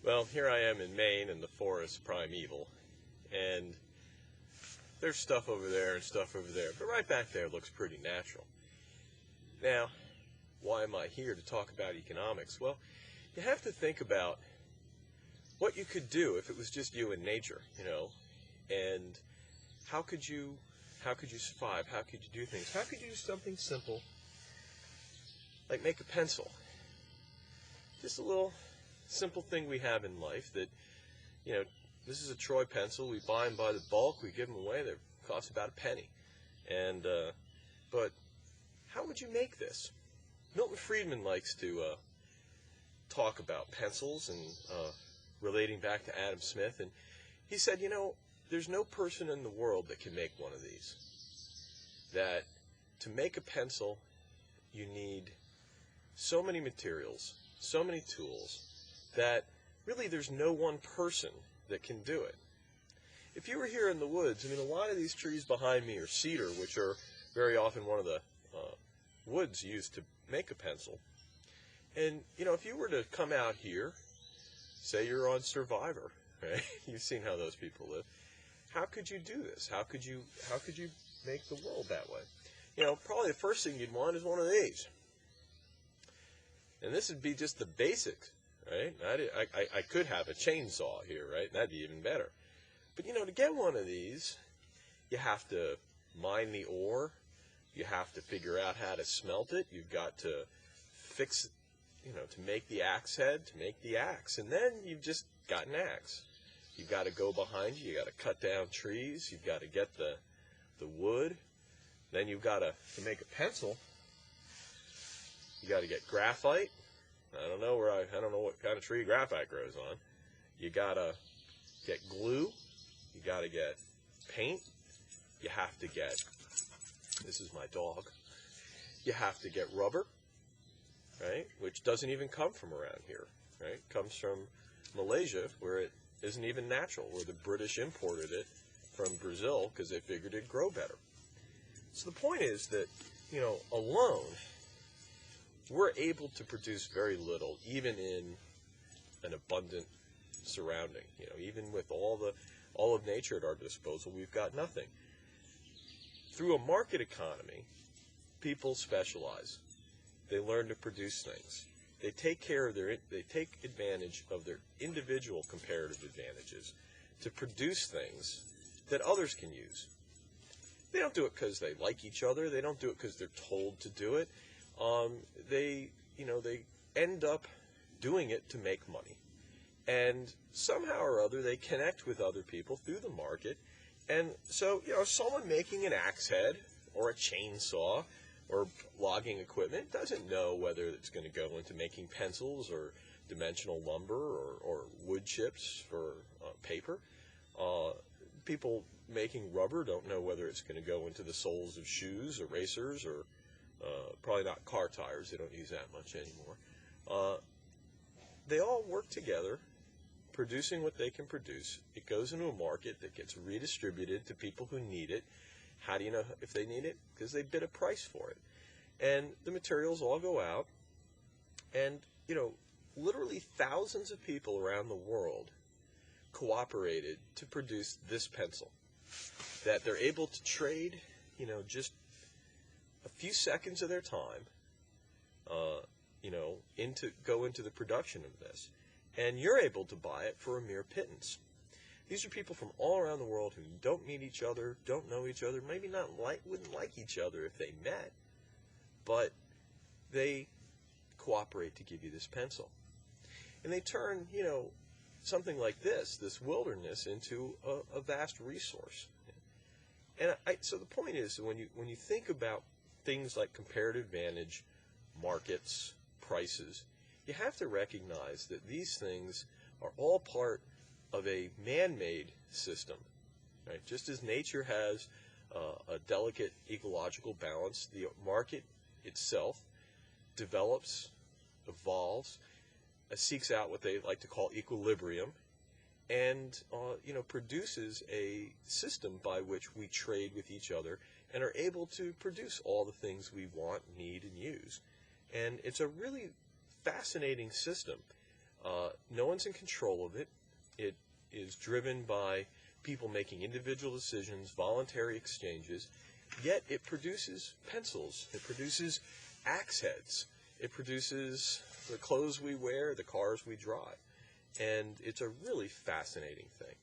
Well, here I am in Maine, and the forest primeval, and there's stuff over there and stuff over there, but right back there looks pretty natural. Now, why am I here to talk about economics? Well, you have to think about what you could do if it was just you and nature, and how could you survive? How could you do things? How could you do something simple like make a pencil? Just a little simple thing we have in life that, this is a Troy pencil. We buy them by the bulk. We give them away. They cost about a penny. And but how would you make this? Milton Friedman likes to talk about pencils and relating back to Adam Smith. And he said, there's no person in the world that can make one of these. That to make a pencil, you need so many materials, so many tools, that really there's no one person that can do it. If you were here in the woods, a lot of these trees behind me are cedar, which are very often one of the woods used to make a pencil. And, if you were to come out here, say you're on Survivor, right? You've seen how those people live. How could you do this? How could you make the world that way? Probably the first thing you'd want is one of these. And this would be just the basics, right? I could have a chainsaw here, right? That'd be even better. But, to get one of these, you have to mine the ore. You have to figure out how to smelt it. You've got to fix, to make the axe head, to make the axe. And then you've just got an axe. You've got to go behind you. You've got to cut down trees. You've got to get the wood. Then you've got to make a pencil, you got to get graphite. I don't know what kind of tree graphite grows on. You got to get glue. You got to get paint. You have to get, this is my dog, you have to get rubber, right, which doesn't even come from around here, right? It comes from Malaysia, where it isn't even natural, where the British imported it from Brazil because they figured it'd grow better. So the point is that, alone, we're able to produce very little, even in an abundant surrounding. Even with all of nature at our disposal, we've got nothing. Through a market economy, people specialize. They learn to produce things. They take advantage of their individual comparative advantages to produce things that others can use. They don't do it because they like each other. They don't do it because they're told to do it. They end up doing it to make money. And somehow or other, they connect with other people through the market. And so, someone making an axe head or a chainsaw or logging equipment doesn't know whether it's going to go into making pencils or dimensional lumber or wood chips for paper. People making rubber don't know whether it's going to go into the soles of shoes or racers or probably not car tires. They don't use that much anymore. They all work together, producing what they can produce. It goes into a market that gets redistributed to people who need it. How do you know if they need it? Because they bid a price for it. And the materials all go out. And, literally thousands of people around the world cooperated to produce this pencil that they're able to trade, just a few seconds of their time, go into the production of this. And you're able to buy it for a mere pittance. These are people from all around the world who don't meet each other, don't know each other, maybe wouldn't like each other if they met, but they cooperate to give you this pencil. And they turn, something like this wilderness, into a vast resource. And so the point is, when you think about things like comparative advantage, markets, prices, you have to recognize that these things are all part of a man-made system, right? Just as nature has a delicate ecological balance, the market itself develops, evolves, seeks out what they like to call equilibrium, and produces a system by which we trade with each other and are able to produce all the things we want, need, and use. And it's a really fascinating system. No one's in control of it. It is driven by people making individual decisions, voluntary exchanges, yet it produces pencils, it produces axe heads, it produces the clothes we wear, the cars we drive. And it's a really fascinating thing.